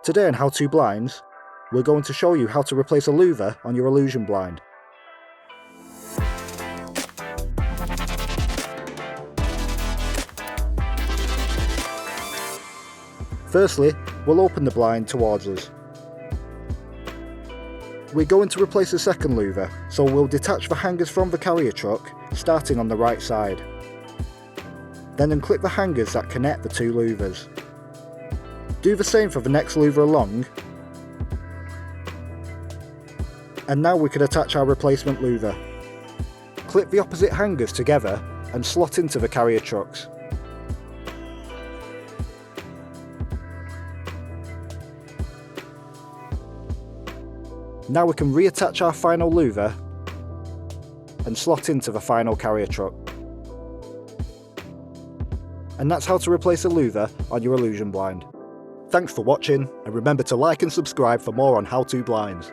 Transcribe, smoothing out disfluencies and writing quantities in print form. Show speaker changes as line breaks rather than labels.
Today on How To Blinds, we're going to show you how to replace a louver on your illusion blind. Firstly, we'll open the blind towards us. We're going to replace the second louver, so we'll detach the hangers from the carrier truck, starting on the right side. Then unclip the hangers that connect the two louvers. Do the same for the next louver along. And now we can attach our replacement louver. Clip the opposite hangers together and slot into the carrier trucks. Now we can reattach our final louver and slot into the final carrier truck. And that's how to replace a louver on your illusion blind. Thanks for watching, and remember to like and subscribe for more on How To Blinds.